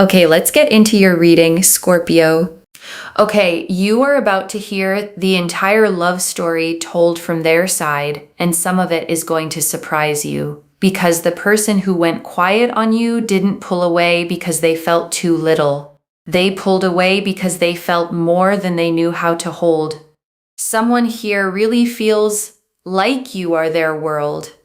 Okay, let's get into your reading, Scorpio. Okay, you are about to hear the entire love story told from their side, and some of it is going to surprise you. Because the person who went quiet on you didn't pull away because they felt too little. They pulled away because they felt more than they knew how to hold. Someone here really feels like you are their world.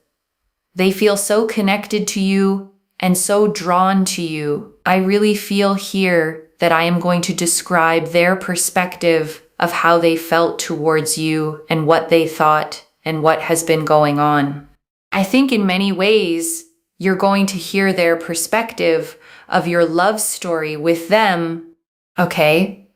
They feel so connected to you and so drawn to you. I really feel here that I am going to describe their perspective of how they felt towards you and what they thought and what has been going on. I think in many ways, you're going to hear their perspective of your love story with them. Okay?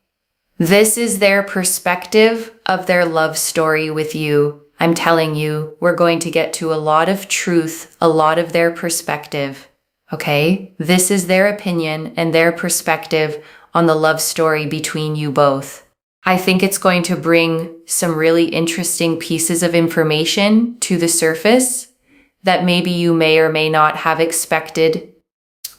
This is their perspective of their love story with you. I'm telling you, we're going to get to a lot of truth, a lot of their perspective. Okay? This is their opinion and their perspective on the love story between you both. I think it's going to bring some really interesting pieces of information to the surface that maybe you may or may not have expected.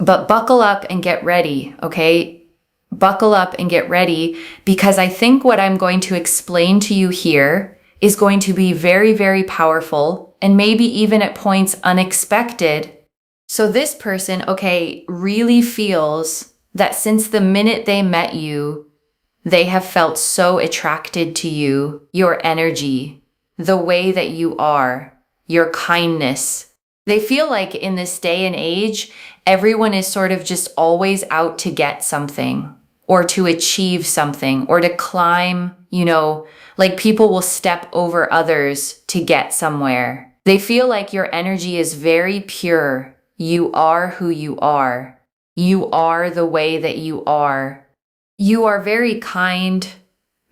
But buckle up and get ready, okay? Buckle up and get ready, because I think what I'm going to explain to you here is going to be very, very powerful and maybe even at points unexpected. So this person, okay, really feels that since the minute they met you, they have felt so attracted to you, your energy, the way that you are, your kindness. They feel like in this day and age, everyone is sort of just always out to get something or to achieve something or to climb, like people will step over others to get somewhere. They feel like your energy is very pure. You are who you are. You are the way that you are. You are very kind,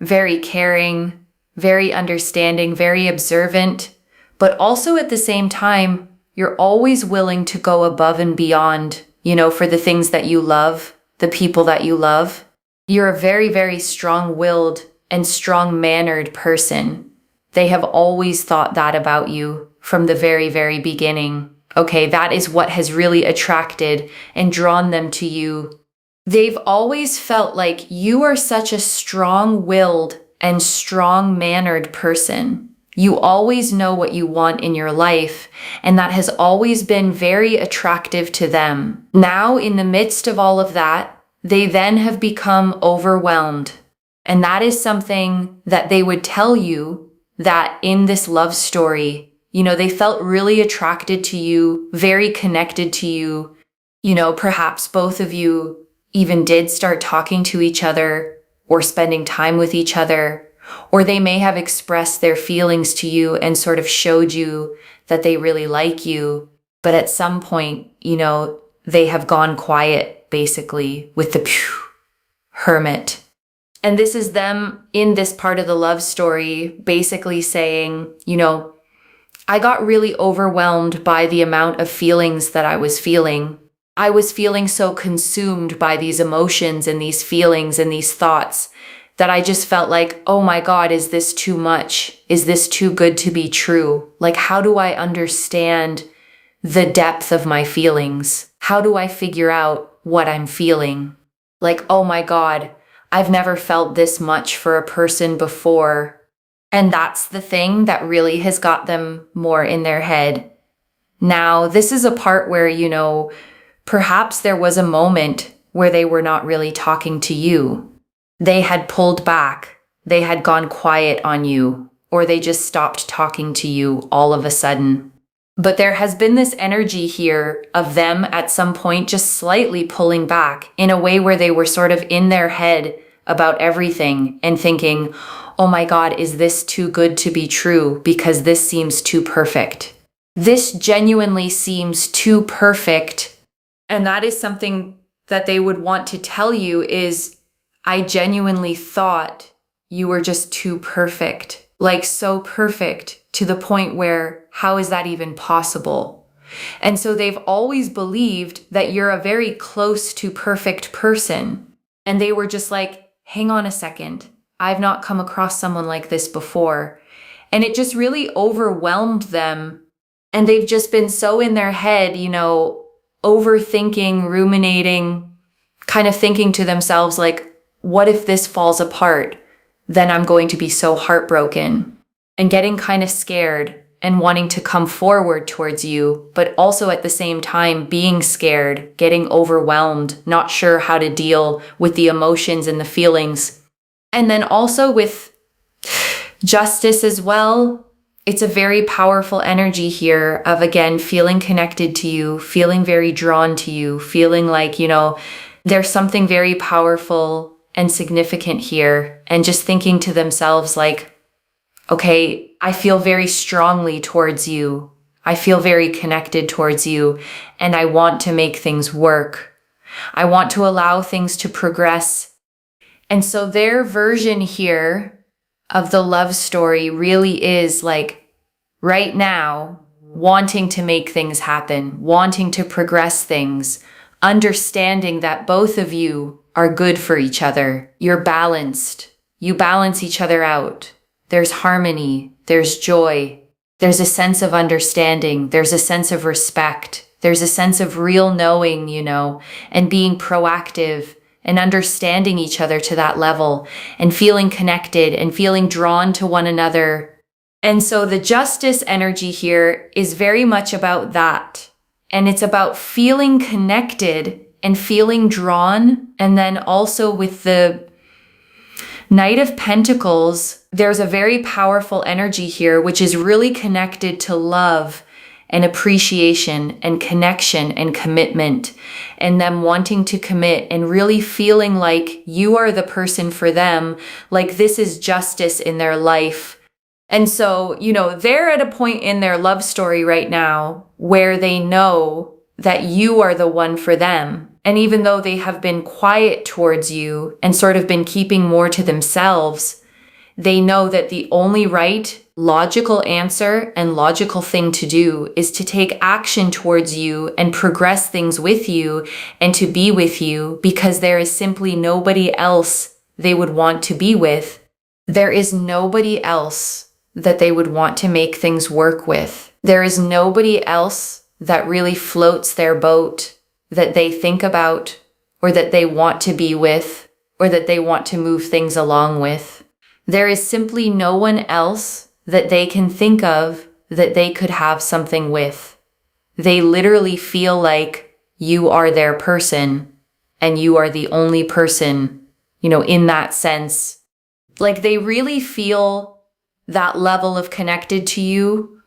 very caring, very understanding, very observant, but also at the same time, you're always willing to go above and beyond, for the things that you love, the people that you love. You're a very, very strong-willed and strong-mannered person. They have always thought that about you from the very, very beginning. Okay, that is what has really attracted and drawn them to you. They've always felt like you are such a strong-willed and strong-mannered person. You always know what you want in your life, and that has always been very attractive to them. Now, in the midst of all of that, they then have become overwhelmed. And that is something that they would tell you that in this love story, they felt really attracted to you, very connected to you. Perhaps both of you even did start talking to each other or spending time with each other. Or they may have expressed their feelings to you and sort of showed you that they really like you. But at some point, they have gone quiet, basically, with the hermit. And this is them in this part of the love story, basically saying, I got really overwhelmed by the amount of feelings that I was feeling. I was feeling so consumed by these emotions and these feelings and these thoughts that I just felt like, oh my God, is this too much? Is this too good to be true? Like, how do I understand the depth of my feelings? How do I figure out what I'm feeling? Like, oh my God, I've never felt this much for a person before. And that's the thing that really has got them more in their head. Now, this is a part where, perhaps there was a moment where they were not really talking to you. They had pulled back, they had gone quiet on you, or they just stopped talking to you all of a sudden. But there has been this energy here of them at some point just slightly pulling back in a way where they were sort of in their head about everything and thinking, oh my God, is this too good to be true? Because this seems too perfect. This genuinely seems too perfect. And that is something that they would want to tell you is, I genuinely thought you were just too perfect, like so perfect to the point where how is that even possible? And so they've always believed that you're a very close to perfect person. And they were just like, hang on a second. I've not come across someone like this before. And it just really overwhelmed them. And they've just been so in their head, overthinking, ruminating, kind of thinking to themselves like, what if this falls apart? Then I'm going to be so heartbroken, and getting kind of scared and wanting to come forward towards you, but also at the same time being scared, getting overwhelmed, not sure how to deal with the emotions and the feelings. And then also with justice as well, it's a very powerful energy here of, again, feeling connected to you, feeling very drawn to you, feeling like, there's something very powerful and significant here, and just thinking to themselves like, okay, I feel very strongly towards you. I feel very connected towards you, and I want to make things work. I want to allow things to progress. And so their version here of the love story really is like right now, wanting to make things happen, wanting to progress things, understanding that both of you are good for each other. You're balanced. You balance each other out. There's harmony. There's joy. There's a sense of understanding. There's a sense of respect. There's a sense of real knowing, and being proactive and understanding each other to that level and feeling connected and feeling drawn to one another. And so the justice energy here is very much about that. And it's about feeling connected and feeling drawn. And then also with the Knight of Pentacles, there's a very powerful energy here, which is really connected to love and appreciation and connection and commitment, and them wanting to commit and really feeling like you are the person for them, like this is justice in their life. And so, they're at a point in their love story right now where they know that you are the one for them. And even though they have been quiet towards you and sort of been keeping more to themselves, they know that the only right, logical answer and logical thing to do is to take action towards you and progress things with you and to be with you, because there is simply nobody else they would want to be with. There is nobody else that they would want to make things work with. There is nobody else that really floats their boat, that they think about, or that they want to be with, or that they want to move things along with. There is simply no one else that they can think of that they could have something with. They literally feel like you are their person, and you are the only person, in that sense. Like they really feel that level of connected to you,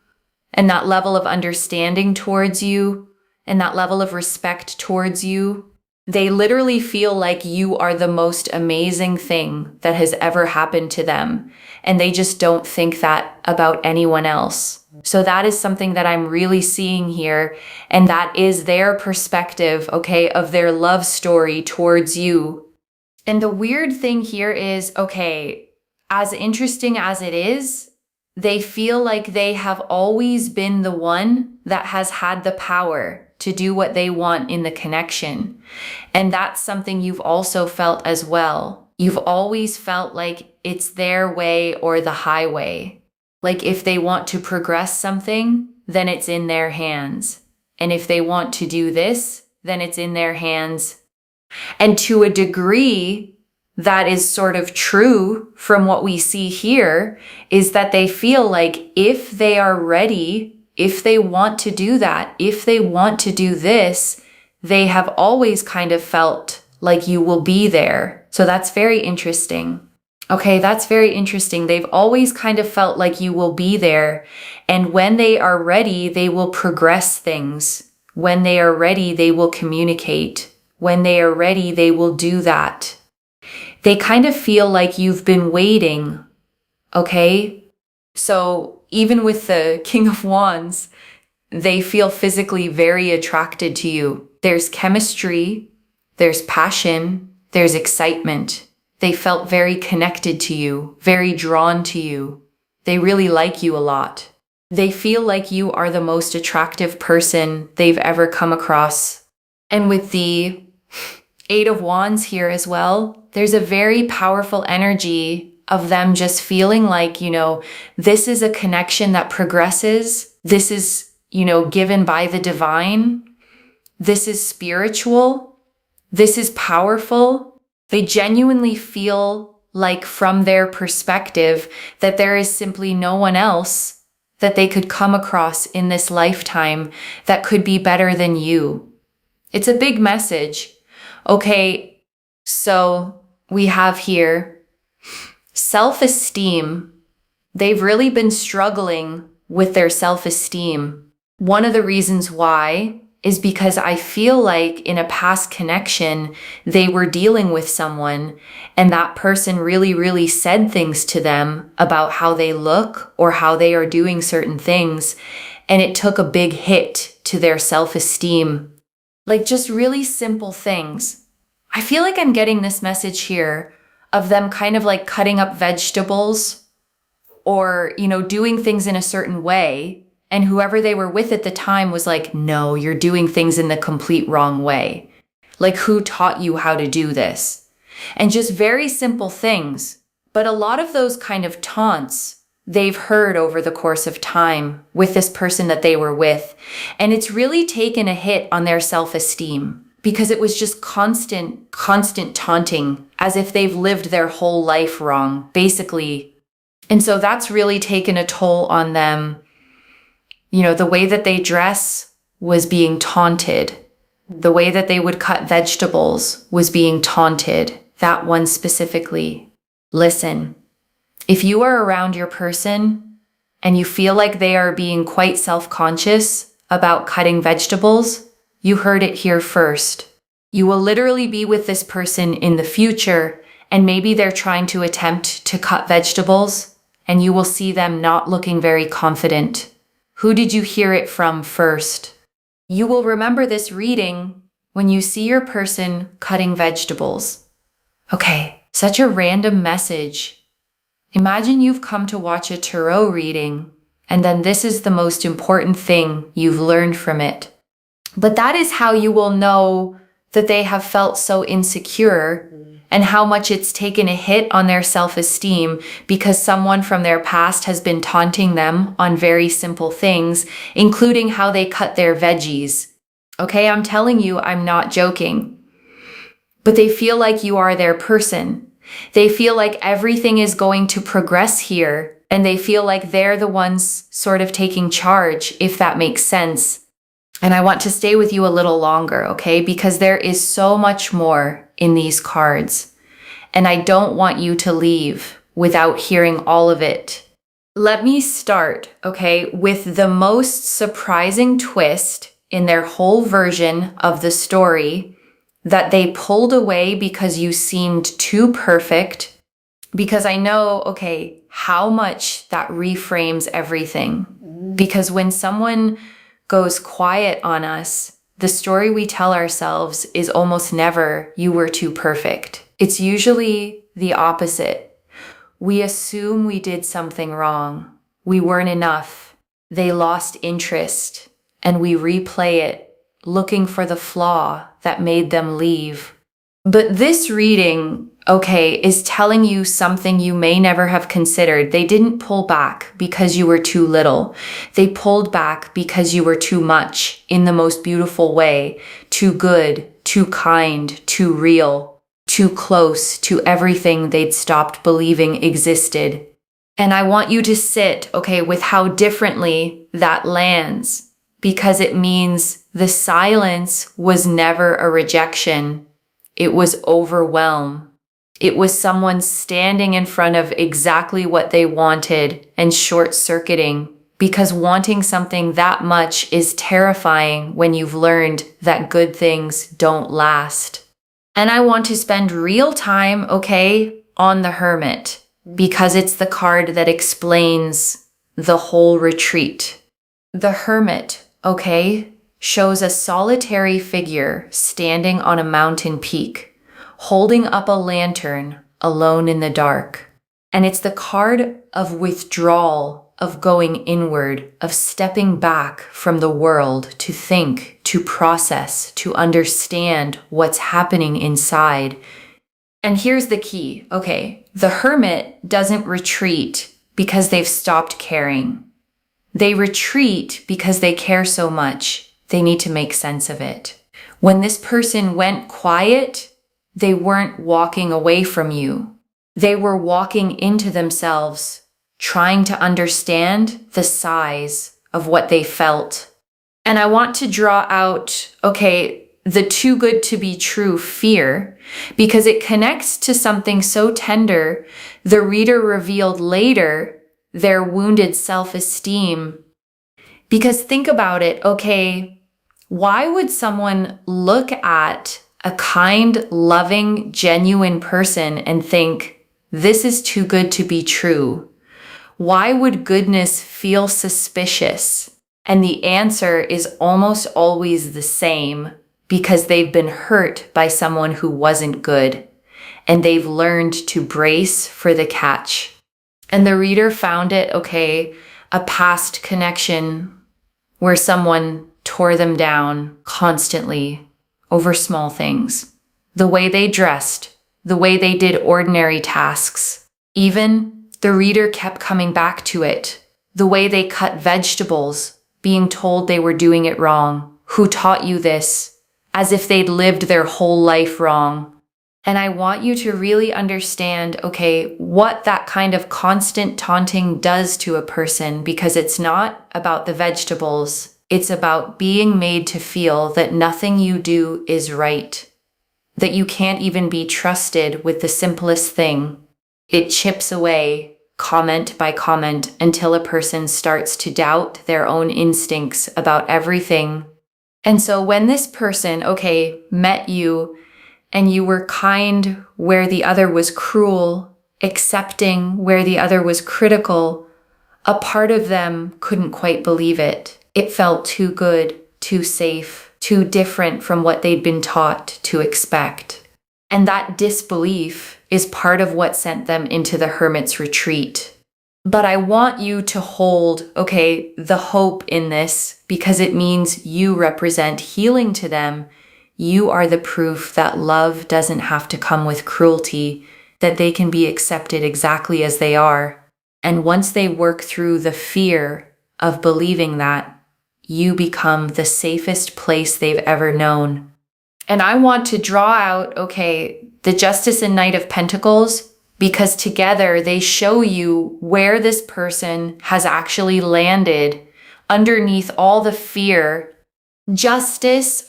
and that level of understanding towards you, and that level of respect towards you. They literally feel like you are the most amazing thing that has ever happened to them, and they just don't think that about anyone else. So that is something that I'm really seeing here, and that is their perspective, of their love story towards you. And the weird thing here is, as interesting as it is, they feel like they have always been the one that has had the power to do what they want in the connection. And that's something you've also felt as well. You've always felt like it's their way or the highway. Like if they want to progress something, then it's in their hands. And if they want to do this, then it's in their hands. And to a degree, that is sort of true from what we see here, is that they feel like if they are ready, if they want to do that, if they want to do this, they have always kind of felt like you will be there. So that's very interesting. That's very interesting. They've always kind of felt like you will be there. And when they are ready, they will progress things. When they are ready, they will communicate. When they are ready, they will do that. They kind of feel like you've been waiting, So even with the King of Wands, they feel physically very attracted to you. There's chemistry, there's passion, there's excitement. They felt very connected to you, very drawn to you. They really like you a lot. They feel like you are the most attractive person they've ever come across. And with the Eight of Wands here as well, there's a very powerful energy of them just feeling like, this is a connection that progresses. This is, given by the divine. This is spiritual. This is powerful. They genuinely feel like from their perspective that there is simply no one else that they could come across in this lifetime that could be better than you. It's a big message. Okay, so we have here self-esteem. They've really been struggling with their self-esteem. One of the reasons why is because I feel like in a past connection, they were dealing with someone and that person really said things to them about how they look or how they are doing certain things. And it took a big hit to their self-esteem. Like just really simple things. I feel like I'm getting this message here of them kind of like cutting up vegetables or, doing things in a certain way. And whoever they were with at the time was like, no, you're doing things in the complete wrong way. Like, who taught you how to do this? And just very simple things. But a lot of those kind of taunts they've heard over the course of time with this person that they were with. And it's really taken a hit on their self-esteem because it was just constant taunting as if they've lived their whole life wrong, basically. And so that's really taken a toll on them. The way that they dress was being taunted. The way that they would cut vegetables was being taunted. That one specifically. Listen, if you are around your person and you feel like they are being quite self-conscious about cutting vegetables, you heard it here first. You will literally be with this person in the future and maybe they're trying to attempt to cut vegetables and you will see them not looking very confident. Who did you hear it from first? You will remember this reading when you see your person cutting vegetables. Okay, such a random message. Imagine you've come to watch a tarot reading, and then this is the most important thing you've learned from it. But that is how you will know that they have felt so insecure and how much it's taken a hit on their self-esteem because someone from their past has been taunting them on very simple things, including how they cut their veggies. Okay, I'm telling you, I'm not joking. But they feel like you are their person. They feel like everything is going to progress here, and they feel like they're the ones sort of taking charge, if that makes sense. And I want to stay with you a little longer, okay? Because there is so much more in these cards. And I don't want you to leave without hearing all of it. Let me start, okay, with the most surprising twist in their whole version of the story that they pulled away because you seemed too perfect. Because I know, okay, how much that reframes everything. Because when someone goes quiet on us, the story we tell ourselves is almost never, you were too perfect. It's usually the opposite. We assume we did something wrong. We weren't enough. They lost interest, and we replay it, looking for the flaw that made them leave. But this reading, okay, is telling you something you may never have considered. They didn't pull back because you were too little. They pulled back because you were too much in the most beautiful way, too good, too kind, too real, too close to everything they'd stopped believing existed. And I want you to sit, okay, with how differently that lands, because it means the silence was never a rejection. It was overwhelm. It was someone standing in front of exactly what they wanted and short-circuiting, because wanting something that much is terrifying when you've learned that good things don't last. And I want to spend real time, okay, on the Hermit, because it's the card that explains the whole retreat. The Hermit, okay, shows a solitary figure standing on a mountain peak, holding up a lantern alone in the dark. And it's the card of withdrawal, of going inward, of stepping back from the world to think, to process, to understand what's happening inside. And here's the key, okay, the Hermit doesn't retreat because they've stopped caring. They retreat because they care so much. They need to make sense of it. When this person went quiet, they weren't walking away from you. They were walking into themselves, trying to understand the size of what they felt. And I want to draw out, the too good to be true fear, because it connects to something so tender. The reader revealed later their wounded self-esteem. Because think about it, why would someone look at a kind, loving, genuine person and think, this is too good to be true? Why would goodness feel suspicious? And the answer is almost always the same, because they've been hurt by someone who wasn't good, and they've learned to brace for the catch. And the reader found it, a past connection where someone tore them down constantly over small things. The way they dressed, the way they did ordinary tasks. Even the reader kept coming back to it. The way they cut vegetables, being told they were doing it wrong. Who taught you this? As if they'd lived their whole life wrong. And I want you to really understand, what that kind of constant taunting does to a person, because it's not about the vegetables. It's about being made to feel that nothing you do is right, that you can't even be trusted with the simplest thing. It chips away, comment by comment, until a person starts to doubt their own instincts about everything. And so when this person, met you, and you were kind where the other was cruel, accepting where the other was critical, a part of them couldn't quite believe it. It felt too good, too safe, too different from what they'd been taught to expect. And that disbelief is part of what sent them into the hermit's retreat. But I want you to hold, the hope in this, because it means you represent healing to them. You are the proof that love doesn't have to come with cruelty, that they can be accepted exactly as they are. And once they work through the fear of believing that, you become the safest place they've ever known. And I want to draw out, the Justice and Knight of Pentacles, because together they show you where this person has actually landed underneath all the fear. Justice,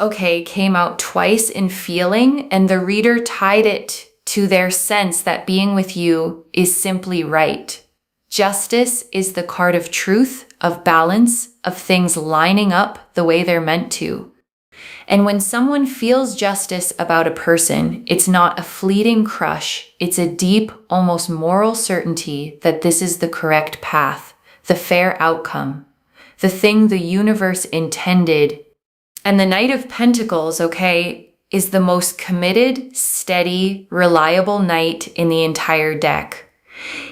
came out twice in feeling, and the reader tied it to their sense that being with you is simply right. Justice is the card of truth, of balance, of things lining up the way they're meant to. And when someone feels justice about a person, it's not a fleeting crush. It's a deep, almost moral certainty that this is the correct path, the fair outcome, the thing the universe intended. And the Knight of Pentacles, is the most committed, steady, reliable knight in the entire deck.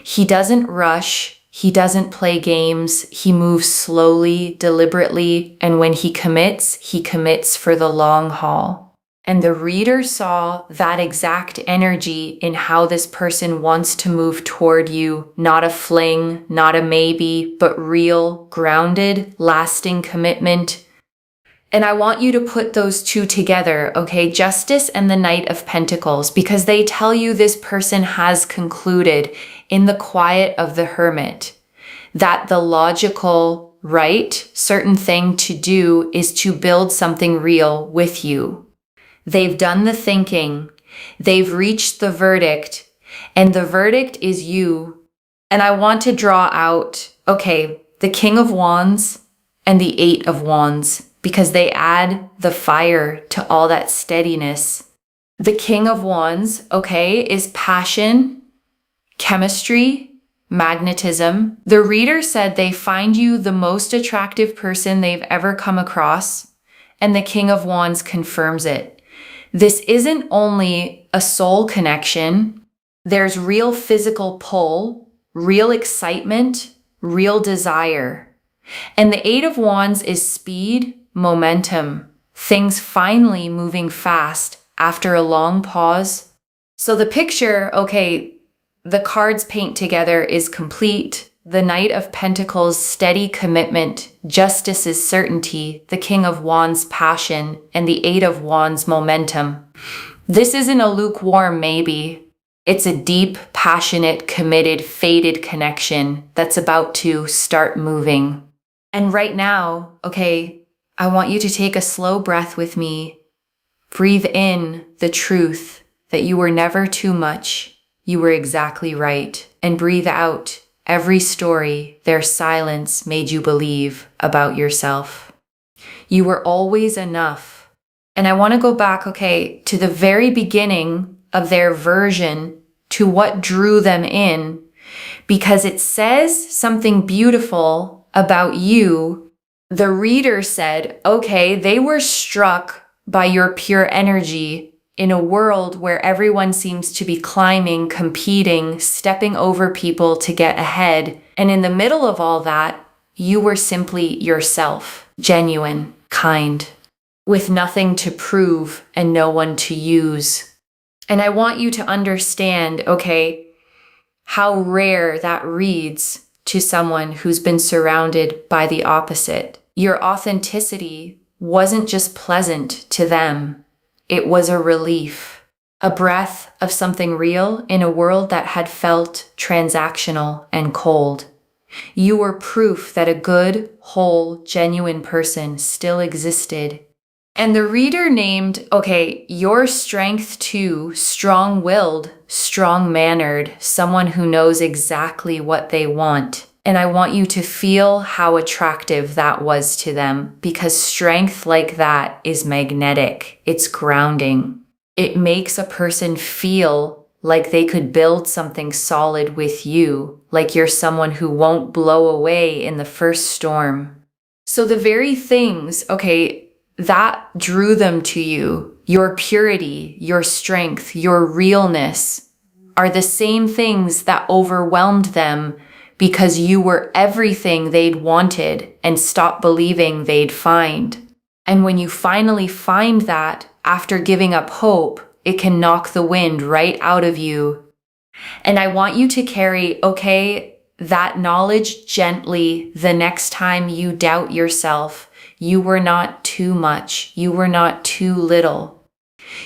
He doesn't rush. He doesn't play games. He moves slowly, deliberately, and when he commits for the long haul. And the reader saw that exact energy in how this person wants to move toward you. Not a fling, not a maybe, but real, grounded, lasting commitment. And I want you to put those two together, Justice and the Knight of Pentacles, because they tell you this person has concluded in the quiet of the hermit that the logical, right, certain thing to do is to build something real with you. They've done the thinking, they've reached the verdict, and the verdict is you. And I want to draw out, the King of Wands and the Eight of Wands, because they add the fire to all that steadiness. The King of Wands, is passion, chemistry, magnetism. The reader said they find you the most attractive person they've ever come across, and the King of Wands confirms it. This isn't only a soul connection. There's real physical pull, real excitement, real desire. And the Eight of Wands is speed, momentum, things finally moving fast after a long pause. So the picture, the cards paint together is complete. the Knight of Pentacles, steady commitment, Justice's certainty, the King of Wands, passion, and the Eight of Wands, momentum. This isn't a lukewarm maybe. It's a deep, passionate, committed, fated connection that's about to start moving. And right now, I want you to take a slow breath with me. Breathe in the truth that you were never too much. You were exactly right. And breathe out every story their silence made you believe about yourself. You were always enough. And I want to go back, to the very beginning of their version, to what drew them in, because it says something beautiful about you. The reader said, they were struck by your pure energy in a world where everyone seems to be climbing, competing, stepping over people to get ahead. And in the middle of all that, you were simply yourself, genuine, kind, with nothing to prove and no one to use. And I want you to understand, how rare that reads to someone who's been surrounded by the opposite. Your authenticity wasn't just pleasant to them. It was a relief, a breath of something real in a world that had felt transactional and cold. You were proof that a good, whole, genuine person still existed. And the reader named, your strength too, strong-willed, strong-mannered, someone who knows exactly what they want. And I want you to feel how attractive that was to them, because strength like that is magnetic. It's grounding. It makes a person feel like they could build something solid with you, like you're someone who won't blow away in the first storm. So the very things, that drew them to you, your purity, your strength, your realness, are the same things that overwhelmed them, because you were everything they'd wanted and stopped believing they'd find. And when you finally find that, after giving up hope, it can knock the wind right out of you. And I want you to carry, that knowledge gently the next time you doubt yourself. You were not too much. You were not too little.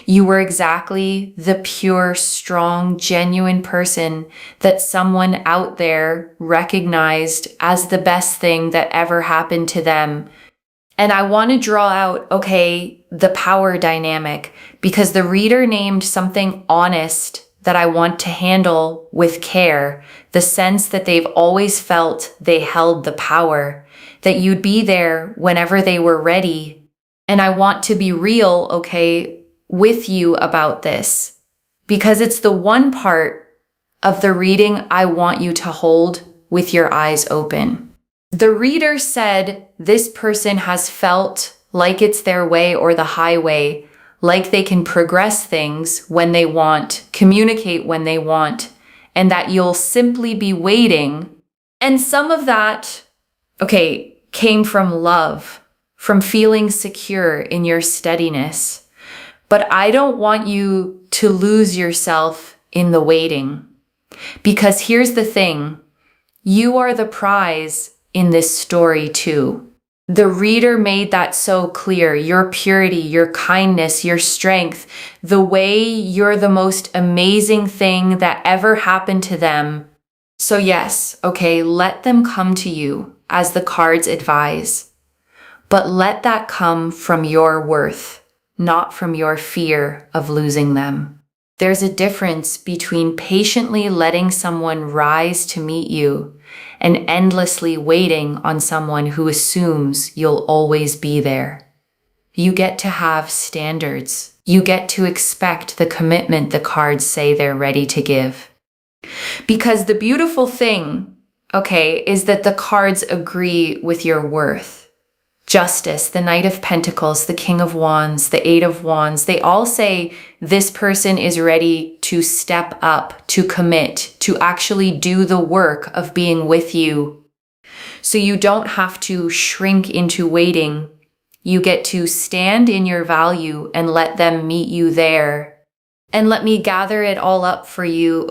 You were exactly the pure, strong, genuine person that someone out there recognized as the best thing that ever happened to them. And I want to draw out, the power dynamic, because the reader named something honest that I want to handle with care, the sense that they've always felt they held the power, that you'd be there whenever they were ready. And I want to be real, with you about this, because it's the one part of the reading I want you to hold with your eyes open. The reader said this person has felt like it's their way or the highway, like they can progress things when they want, communicate when they want, and that you'll simply be waiting. And some of that, came from love, from feeling secure in your steadiness. But I don't want you to lose yourself in the waiting. Because here's the thing, you are the prize in this story too. The reader made that so clear, your purity, your kindness, your strength, the way you're the most amazing thing that ever happened to them. So yes, let them come to you as the cards advise. But let that come from your worth, not from your fear of losing them. There's a difference between patiently letting someone rise to meet you and endlessly waiting on someone who assumes you'll always be there. You get to have standards. You get to expect the commitment the cards say they're ready to give. Because the beautiful thing, is that the cards agree with your worth. Justice, the Knight of Pentacles, the King of Wands, the Eight of Wands, they all say this person is ready to step up, to commit, to actually do the work of being with you. So you don't have to shrink into waiting. You get to stand in your value and let them meet you there. And let me gather it all up for you,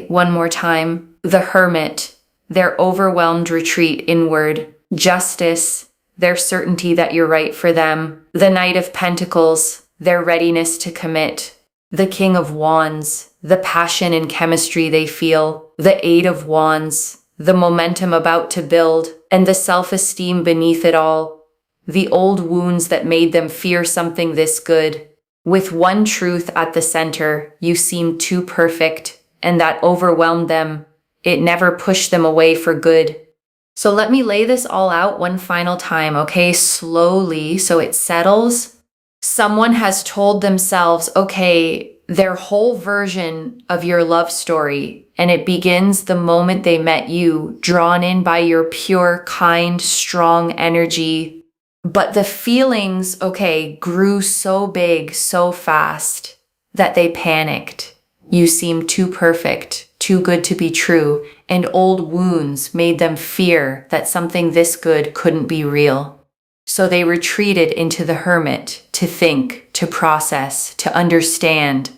one more time. The Hermit, their overwhelmed retreat inward, justice, their certainty that you're right for them, the Knight of Pentacles, their readiness to commit, the King of Wands, the passion and chemistry they feel, the Eight of Wands, the momentum about to build, and the self-esteem beneath it all, the old wounds that made them fear something this good. With one truth at the center, you seemed too perfect, and that overwhelmed them. It never pushed them away for good. So let me lay this all out one final time, okay? Slowly, so it settles. Someone has told themselves, okay, their whole version of your love story, and it begins the moment they met you, drawn in by your pure, kind, strong energy. But the feelings, okay, grew so big, so fast, that they panicked. You seemed too perfect, too good to be true, and old wounds made them fear that something this good couldn't be real. So they retreated into the hermit to think, to process, to understand.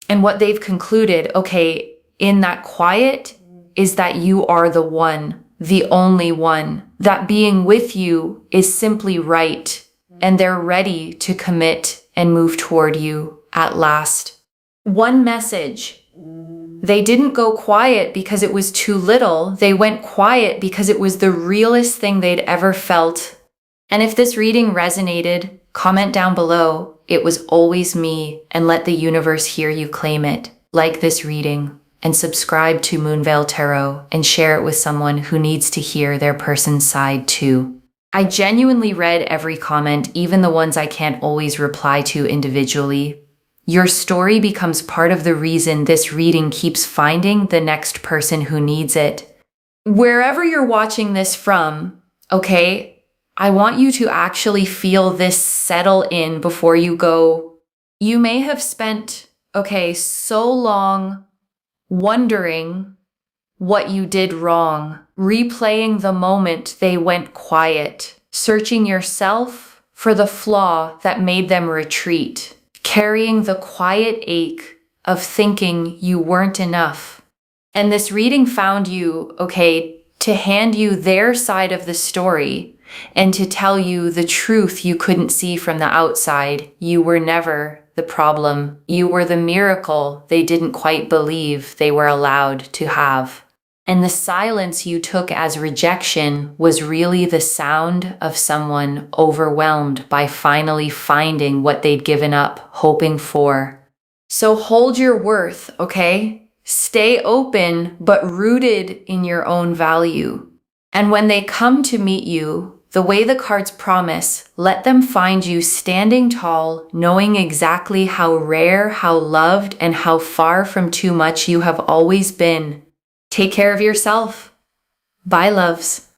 And what they've concluded, okay, in that quiet, is that you are the one, the only one, that being with you is simply right, and they're ready to commit and move toward you at last. One message. They didn't go quiet because it was too little. They went quiet because it was the realest thing they'd ever felt. And if this reading resonated, comment down below, "It was always me," and let the universe hear you claim it. Like this reading, and subscribe to Moonveil Tarot and share it with someone who needs to hear their person's side too. I genuinely read every comment, even the ones I can't always reply to individually. Your story becomes part of the reason this reading keeps finding the next person who needs it. Wherever you're watching this from, okay, I want you to actually feel this settle in before you go. You may have spent, okay, so long wondering what you did wrong, replaying the moment they went quiet, searching yourself for the flaw that made them retreat, carrying the quiet ache of thinking you weren't enough. And this reading found you, okay, to hand you their side of the story and to tell you the truth you couldn't see from the outside. You were never the problem. You were the miracle they didn't quite believe they were allowed to have. And the silence you took as rejection was really the sound of someone overwhelmed by finally finding what they'd given up hoping for. So hold your worth, okay? Stay open, but rooted in your own value. And when they come to meet you, the way the cards promise, let them find you standing tall, knowing exactly how rare, how loved, and how far from too much you have always been. Take care of yourself. Bye, loves.